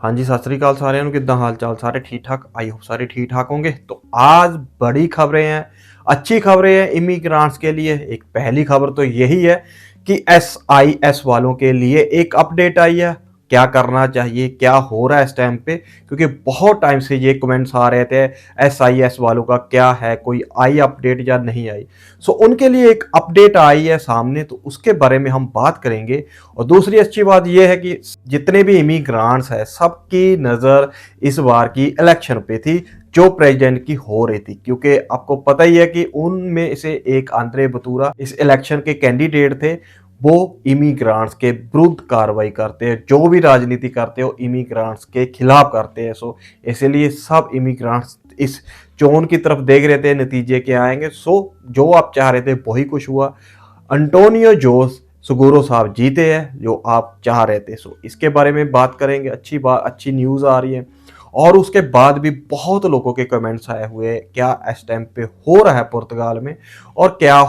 हाँ जी, सत श्री अकाल साਰਿਆਂ ਨੂੰ ਕਿੱਦਾਂ ਹਾਲ ਚਾਲ ਸਾਰੇ ठीक ठाक आई होप सारे ठीक ठाक होंगे। तो आज बड़ी खबरें हैं, अच्छी खबरें हैं इमिग्रांट्स के लिए। एक पहली खबर तो यही है कि SIS वालों के लिए एक अपडेट आई है। क्या करना चाहिए, क्या हो रहा है इस टाइम पे, क्योंकि बहुत टाइम से ये कमेंट्स आ रहे थे SIS वालों का क्या है, कोई आई अपडेट या नहीं आई। सो उनके लिए एक अपडेट आई है सामने, तो उसके बारे में हम बात करेंगे। और दूसरी अच्छी बात यह है कि जितने भी इमिग्रांट्स हैं सबकी नज़र इस बार की इलेक्शन पे थी जो प्रेसिडेंट की हो रही थी, क्योंकि आपको पता ही है कि उनमें से एक आंद्रे बतूरा इस इलेक्शन के कैंडिडेट थे। वो इमिग्रांट्स के विरुद्ध कार्रवाई करते हैं, जो भी राजनीति करते हो इमिग्रांट्स के खिलाफ करते हैं। सो इसलिए सब इमिग्रांट्स इस चोन की तरफ देख रहे थे नतीजे क्या आएंगे। सो जो आप चाह रहे थे वही कुछ हुआ। अंटोनियो जोस सुगुरो साहब जीते हैं जो आप चाह रहे थे। सो इसके बारे में बात करेंगे। अच्छी न्यूज़ आ रही है। और उसके बाद भी बहुत लोगों के कमेंट्स आए हुए क्या इस टाइम पे हो रहा है पुर्तगाल में, और क्या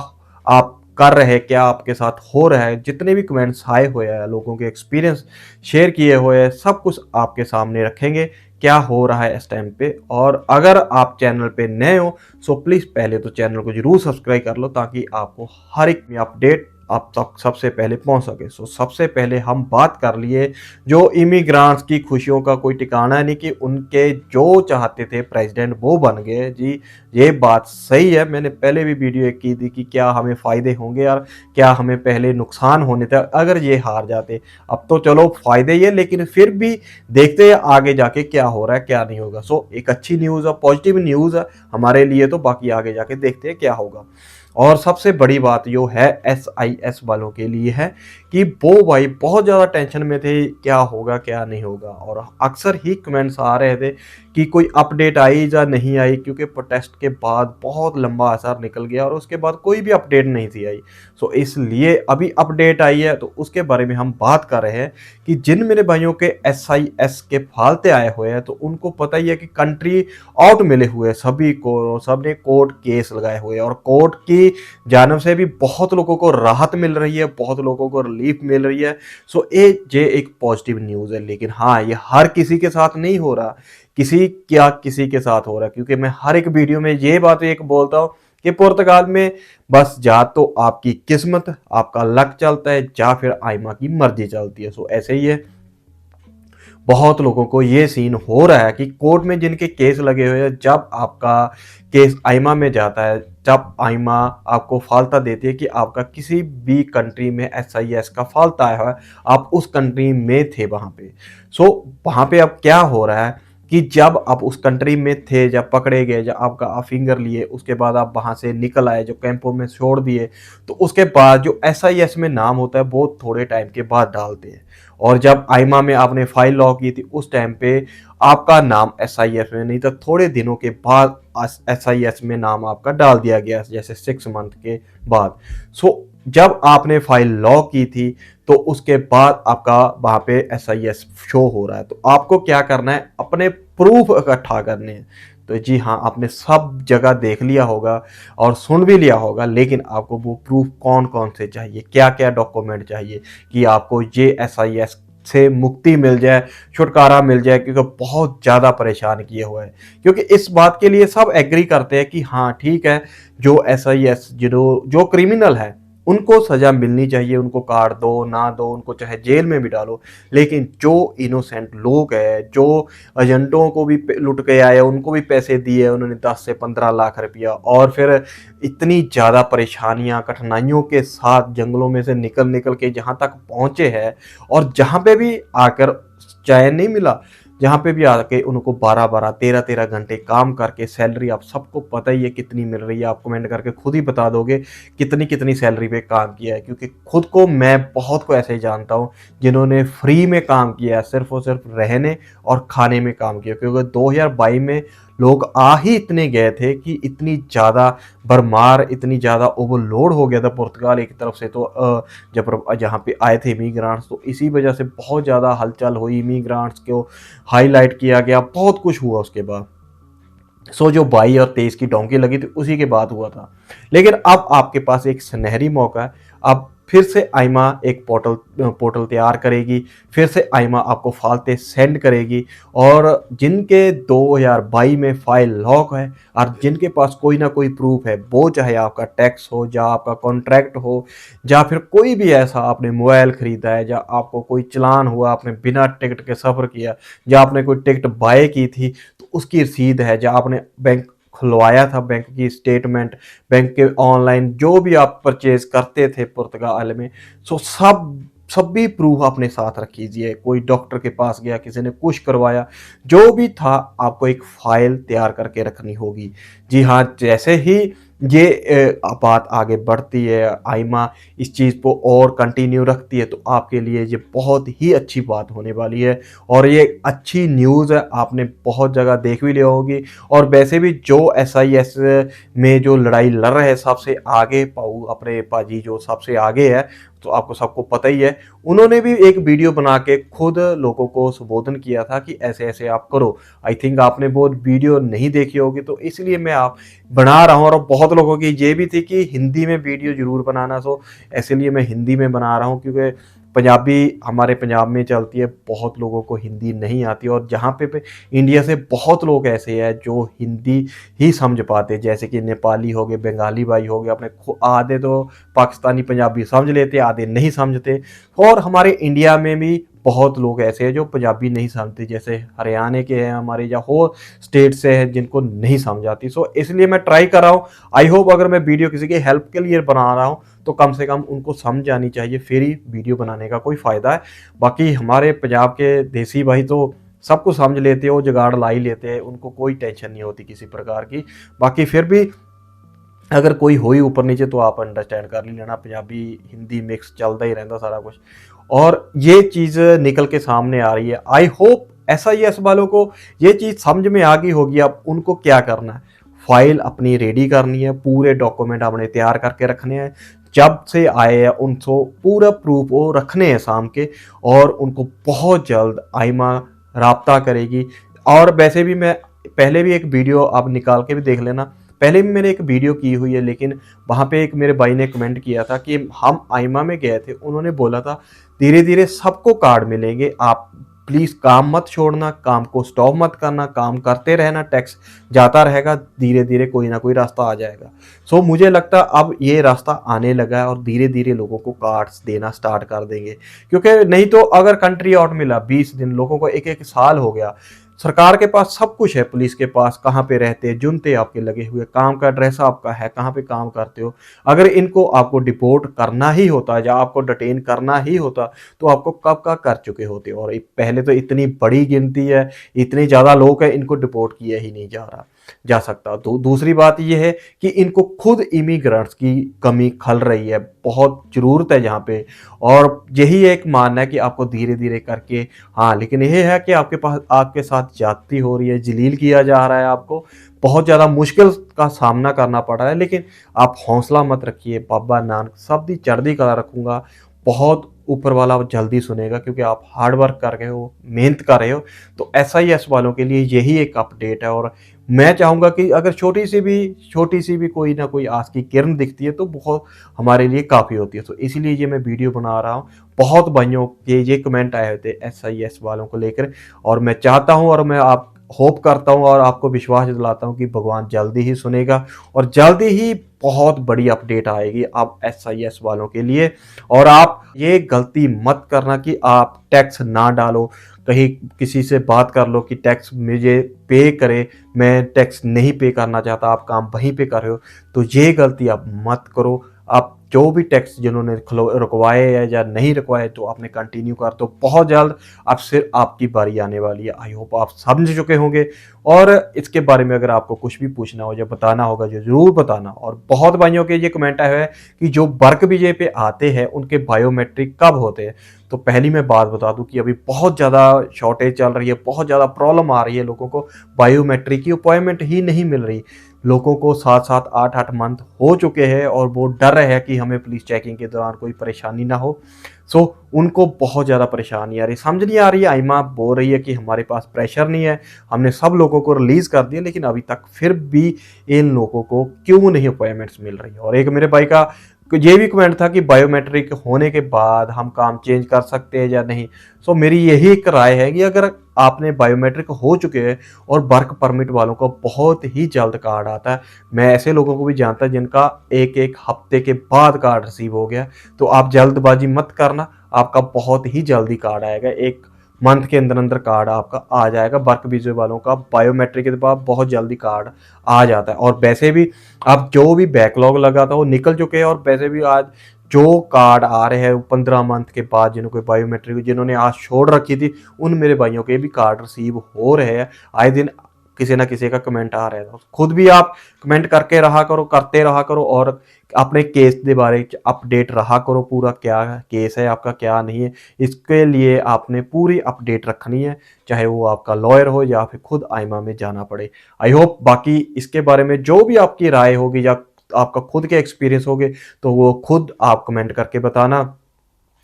आप कर रहे हैं, क्या आपके साथ हो रहा है। जितने भी कमेंट्स आए हुए हैं, लोगों के एक्सपीरियंस शेयर किए हुए हैं, सब कुछ आपके सामने रखेंगे क्या हो रहा है इस टाइम पे। और अगर आप चैनल पे नए हो सो प्लीज़ पहले तो चैनल को जरूर सब्सक्राइब कर लो, ताकि आपको हर एक अपडेट आप तक सबसे पहले पहुंच सके। सो सबसे पहले हम बात कर लिए जो इमिग्रांट्स की खुशियों का कोई ठिकाना नहीं कि उनके जो चाहते थे प्रेसिडेंट वो बन गए। जी ये बात सही है। मैंने पहले भी वीडियो एक की थी कि क्या हमें फ़ायदे होंगे यार, क्या हमें पहले नुकसान होने थे अगर ये हार जाते। अब तो चलो फ़ायदे ही है, लेकिन फिर भी देखते हैं आगे जाके क्या हो रहा है क्या नहीं होगा। सो एक अच्छी न्यूज़ है, पॉजिटिव न्यूज़ है हमारे लिए। तो बाकी आगे जाके देखते हैं क्या होगा। और सबसे बड़ी बात जो है SIS वालों के लिए है कि वो भाई बहुत ज़्यादा टेंशन में थे क्या होगा क्या नहीं होगा। और अक्सर ही कमेंट्स आ रहे थे कि कोई अपडेट आई या नहीं आई, क्योंकि प्रोटेस्ट के बाद बहुत लंबा असर निकल गया और उसके बाद कोई भी अपडेट नहीं थी आई। सो इसलिए अभी अपडेट आई है, तो उसके बारे में हम बात कर रहे हैं कि जिन मेरे भाइयों के SIS के फालते आए हुए हैं तो उनको पता ही है कि कंट्री आउट मिले हुए सभी को, सबने कोर्ट केस लगाए हुए हैं। और कोर्ट की जानब से भी बहुत लोगों को राहत मिल रही है, बहुत लोगों को रिलीफ मिल रही है। सो ये एक पॉजिटिव न्यूज़ है। लेकिन हाँ, ये हर किसी के साथ नहीं हो रहा, किसी के साथ हो रहा है, क्योंकि मैं हर एक वीडियो में ये बात एक बोलता हूँ कि पुर्तगाल में बस या तो आपकी किस्मत, आपका लक चलता है, या फिर आइमा की मर्जी चलती है। सो ऐसे ही है। बहुत लोगों को ये सीन हो रहा है कि कोर्ट में जिनके केस लगे हुए हैं, जब आपका केस आइमा में जाता है, जब आइमा आपको फालता देती है कि आपका किसी भी कंट्री में SIS का फालता आया है, आप उस कंट्री में थे वहाँ पे। सो वहाँ पे अब क्या हो रहा है कि जब आप उस कंट्री में थे, जब पकड़े गए, जब आपका आप फिंगर लिए, उसके बाद आप वहाँ से निकल आए, जो कैंपों में छोड़ दिए, तो उसके बाद जो SIS में नाम होता है वो थोड़े टाइम के बाद डालते हैं। और जब आइमा में आपने फाइल लॉ की थी उस टाइम पे आपका नाम SIS में नहीं था, थोड़े दिनों के बाद SIS में नाम आपका डाल दिया गया, जैसे 6 मंथ के बाद। सो जब आपने फाइल लॉ की थी तो उसके बाद आपका वहाँ पे SIS शो हो रहा है। तो आपको क्या करना है, अपने प्रूफ इकट्ठा करने हैं। तो जी हाँ, आपने सब जगह देख लिया होगा और सुन भी लिया होगा, लेकिन आपको वो प्रूफ कौन कौन से चाहिए, क्या क्या डॉक्यूमेंट चाहिए कि आपको ये SIS से मुक्ति मिल जाए, छुटकारा मिल जाए, क्योंकि बहुत ज़्यादा परेशान किए हुए हैं। क्योंकि इस बात के लिए सब एग्री करते हैं कि हाँ ठीक है, जो SIS जो क्रिमिनल है उनको सज़ा मिलनी चाहिए, उनको काट दो ना दो, उनको चाहे जेल में भी डालो। लेकिन जो इनोसेंट लोग हैं, जो एजेंटों को भी लुट के आए, उनको भी पैसे दिए उन्होंने 10 से 15 लाख रुपया, और फिर इतनी ज़्यादा परेशानियां कठिनाइयों के साथ जंगलों में से निकल निकल के जहाँ तक पहुँचे हैं, और जहाँ पे भी आकर चैन नहीं मिला, जहाँ पे भी आके उनको 12-12 13-13 घंटे काम करके सैलरी आप सबको पता ही है कितनी मिल रही है। आप कमेंट करके खुद ही बता दोगे कितनी कितनी सैलरी पे काम किया है, क्योंकि खुद को मैं बहुत को ऐसे ही जानता हूँ जिन्होंने फ्री में काम किया है, सिर्फ और सिर्फ रहने और खाने में काम किया। क्योंकि 2022 में लोग आ ही इतने गए थे कि इतनी ज़्यादा भरमार, इतनी ज़्यादा ओवरलोड हो गया था पुर्तगाल एक तरफ से। तो जब जहाँ पे आए थे इमिग्रांट्स, तो इसी वजह से बहुत ज़्यादा हलचल हुई, इमिग्रांट्स को हाईलाइट किया गया, बहुत कुछ हुआ उसके बाद। सो जो 22 और 23 की डोंकी लगी थी उसी के बाद हुआ था। लेकिन अब आपके पास एक सुनहरी मौका है। अब फिर से आइमा एक पोर्टल तैयार करेगी, फिर से आइमा आपको फालते सेंड करेगी। और जिनके 2022 में फाइल लॉक है और जिनके पास कोई ना कोई प्रूफ है, वो चाहे आपका टैक्स हो, या आपका कॉन्ट्रैक्ट हो, या फिर कोई भी ऐसा आपने मोबाइल खरीदा है, या आपको कोई चलान हुआ, आपने बिना टिकट के सफ़र किया, या आपने कोई टिकट बाय की थी तो उसकी रसीद है, या आपने बैंक खुलवाया था, बैंक की स्टेटमेंट, बैंक के ऑनलाइन जो भी आप परचेज करते थे पुर्तगाल में, सो सभी प्रूफ अपने साथ रख लीजिए। कोई डॉक्टर के पास गया, किसी ने कुछ करवाया, जो भी था, आपको एक फाइल तैयार करके रखनी होगी। जी हाँ, जैसे ही ये बात आगे बढ़ती है, आइमा इस चीज़ को और कंटिन्यू रखती है, तो आपके लिए ये बहुत ही अच्छी बात होने वाली है और ये अच्छी न्यूज़ है। आपने बहुत जगह देख भी लिया होगी। और वैसे भी जो SIS में जो लड़ाई लड़ रहे हैं सबसे आगे, पाऊ अपने पाजी जो सबसे आगे है, तो आपको सबको पता ही है, उन्होंने भी एक वीडियो बना के खुद लोगों को संबोधन किया था कि ऐसे ऐसे आप करो। आई थिंक आपने वो वीडियो नहीं देखी होगी, तो इसलिए मैं आप बना रहा हूँ। और बहुत लोगों की ये भी थी कि हिंदी में वीडियो जरूर बनाना, सो इसलिए मैं हिंदी में बना रहा हूँ, क्योंकि पंजाबी हमारे पंजाब में चलती है, बहुत लोगों को हिंदी नहीं आती। और जहाँ पे इंडिया से बहुत लोग ऐसे हैं जो हिंदी ही समझ पाते, जैसे कि नेपाली हो गए, बंगाली भाई हो गए, अपने आधे तो पाकिस्तानी पंजाबी समझ लेते, आधे नहीं समझते। और हमारे इंडिया में भी बहुत लोग ऐसे हैं जो पंजाबी नहीं समझते, जैसे हरियाणा के हैं हमारे, या और स्टेट से हैं जिनको नहीं समझ आती। सो इसलिए मैं ट्राई कर रहा हूँ। आई होप अगर मैं वीडियो किसी की हेल्प के लिए बना रहा हूँ तो कम से कम उनको समझ आनी चाहिए, फिर ही वीडियो बनाने का कोई फ़ायदा है। बाकी हमारे पंजाब के देसी भाई तो सब कुछ समझ लेते हैं, वो जुगाड़ ला ही लेते हैं, उनको कोई टेंशन नहीं होती किसी प्रकार की। बाकी फिर भी अगर कोई हो ही ऊपर नीचे तो आप अंडरस्टैंड कर ही लेना, पंजाबी हिंदी मिक्स चलता ही रहता सारा कुछ। और ये चीज़ निकल के सामने आ रही है। आई होप SIS वालों को ये चीज़ समझ में आ गई होगी। अब उनको क्या करना है, फाइल अपनी रेडी करनी है, पूरे डॉक्यूमेंट अपने तैयार करके रखने हैं, जब से आए हैं उनको पूरा प्रूफ वो रखने हैं शाम के। और उनको बहुत जल्द आइमा राब्ता करेगी। और वैसे भी मैं पहले भी एक वीडियो आप निकाल के भी देख लेना, पहले भी मैंने एक वीडियो की हुई है, लेकिन वहाँ पे एक मेरे भाई ने कमेंट किया था कि हम आइमा में गए थे, उन्होंने बोला था धीरे धीरे सबको कार्ड मिलेंगे, आप प्लीज़ काम मत छोड़ना, काम को स्टॉप मत करना, काम करते रहना, टैक्स जाता रहेगा, धीरे धीरे कोई ना कोई रास्ता आ जाएगा। सो मुझे लगता अब ये रास्ता आने लगा है और धीरे धीरे लोगों को कार्ड्स देना स्टार्ट कर देंगे। क्योंकि नहीं तो अगर कंट्री आउट मिला 20 दिन, लोगों को एक एक साल हो गया, सरकार के पास सब कुछ है, पुलिस के पास कहाँ पे रहते हैं, जुनते आपके लगे हुए, काम का एड्रेस आपका है, कहाँ पे काम करते हो। अगर इनको आपको डिपोर्ट करना ही होता या आपको डिटेन करना ही होता तो आपको कब का कर चुके होते। और पहले तो इतनी बड़ी गिनती है, इतने ज़्यादा लोग हैं, इनको डिपोर्ट किया ही नहीं जा सकता। तो दूसरी बात यह है कि इनको खुद इमिग्रेंट्स की कमी खल रही है, बहुत ज़रूरत है यहाँ पे। और यही एक मानना है कि आपको धीरे धीरे करके, हाँ, लेकिन यह है कि आपके पास आपके साथ ज्यादती हो रही है, जलील किया जा रहा है, आपको बहुत ज़्यादा मुश्किल का सामना करना पड़ रहा है। लेकिन आप हौसला मत रखिए, बाबा नानक सब दी चढ़दी कला रखूँगा, बहुत ऊपर वाला जल्दी सुनेगा, क्योंकि आप हार्ड वर्क कर रहे हो, मेहनत कर रहे हो। तो SIS वालों के लिए यही एक अपडेट है। और मैं चाहूँगा कि अगर छोटी सी भी कोई ना कोई आस की किरण दिखती है तो बहुत हमारे लिए काफ़ी होती है। तो इसीलिए ये मैं वीडियो बना रहा हूँ। बहुत भाइयों के ये कमेंट आए थे SIS वालों को लेकर, और मैं चाहता हूँ और मैं आप होप करता हूँ और आपको विश्वास दिलाता हूँ कि भगवान जल्दी ही सुनेगा और जल्दी ही बहुत बड़ी अपडेट आएगी अब SIS वालों के लिए। और आप ये गलती मत करना कि आप टैक्स ना डालो, कहीं किसी से बात कर लो कि टैक्स मुझे पे करे, मैं टैक्स नहीं पे करना चाहता, आप काम वहीं पे कर रहे हो, तो ये गलती आप मत करो। आप जो भी टैक्स जिन्होंने रुकवाए या नहीं रुकवाए तो आपने कंटिन्यू कर, तो बहुत जल्द अब सिर्फ आपकी बारी आने वाली है। आई होप आप समझ चुके होंगे। और इसके बारे में अगर आपको कुछ भी पूछना हो या बताना होगा जो ज़रूर बताना। और बहुत भाइयों के ये कमेंट आया है कि जो वर्क वीजे पे आते हैं उनके बायोमेट्रिक कब होते हैं। तो पहली मैं बात बता दूं कि अभी बहुत ज़्यादा शॉर्टेज चल रही है, बहुत ज़्यादा प्रॉब्लम आ रही है, लोगों को बायोमेट्रिक की अपॉइंटमेंट ही नहीं मिल रही। लोगों को 7-7 8-8 मंथ हो चुके हैं और वो डर रहे हैं कि हमें पुलिस चेकिंग के दौरान कोई परेशानी ना हो। सो उनको बहुत ज़्यादा परेशानी आ रही, समझ नहीं आ रही है। आइमा बोल रही है कि हमारे पास प्रेशर नहीं है, हमने सब लोगों को रिलीज़ कर दिया, लेकिन अभी तक फिर भी इन लोगों को क्यों नहीं अपॉइंटमेंट्स मिल रही है। और एक मेरे भाई का ये भी कमेंट था कि बायोमेट्रिक होने के बाद हम काम चेंज कर सकते हैं या नहीं। सो मेरी यही एक राय है कि अगर आपने बायोमेट्रिक हो चुके हैं और वर्क परमिट वालों को बहुत ही जल्द कार्ड आता है, मैं ऐसे लोगों को भी जानता जिनका एक एक हफ्ते के बाद कार्ड रिसीव हो गया, तो आप जल्दबाजी मत करना, आपका बहुत ही जल्दी कार्ड आएगा। एक मंथ के अंदर अंदर कार्ड आपका आ जाएगा। वर्क वीजे वालों का बायोमेट्रिक के बाद बहुत जल्दी कार्ड आ जाता है। और वैसे भी अब जो भी बैकलॉग लगा था वो निकल चुके हैं, और वैसे भी आज जो कार्ड आ रहे हैं 15 मंथ के बाद, जिन्होंने बायोमेट्रिक जिन्होंने आज छोड़ रखी थी, उन मेरे भाइयों के भी कार्ड रिसीव हो रहे हैं। आए दिन किसी ना किसी का कमेंट आ रहा है, खुद भी आप कमेंट करके रहा करो, करते रहा करो, और अपने केस के बारे में अपडेट रहा करो, पूरा क्या केस है आपका क्या नहीं है, इसके लिए आपने पूरी अपडेट रखनी है, चाहे वो आपका लॉयर हो या फिर खुद आईमा में जाना पड़े। आई होप बाकी इसके बारे में जो भी आपकी राय होगी या आपका खुद के एक्सपीरियंस होंगे तो वो खुद आप कमेंट करके बताना,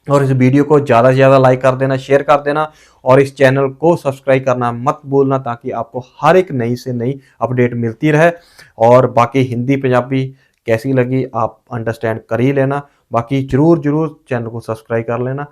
और इस वीडियो को ज़्यादा से ज़्यादा लाइक कर देना, शेयर कर देना, और इस चैनल को सब्सक्राइब करना मत भूलना, ताकि आपको हर एक नई से नई अपडेट मिलती रहे। और बाकी हिंदी पंजाबी कैसी लगी आप अंडरस्टैंड कर ही लेना, बाकी जरूर जरूर चैनल को सब्सक्राइब कर लेना।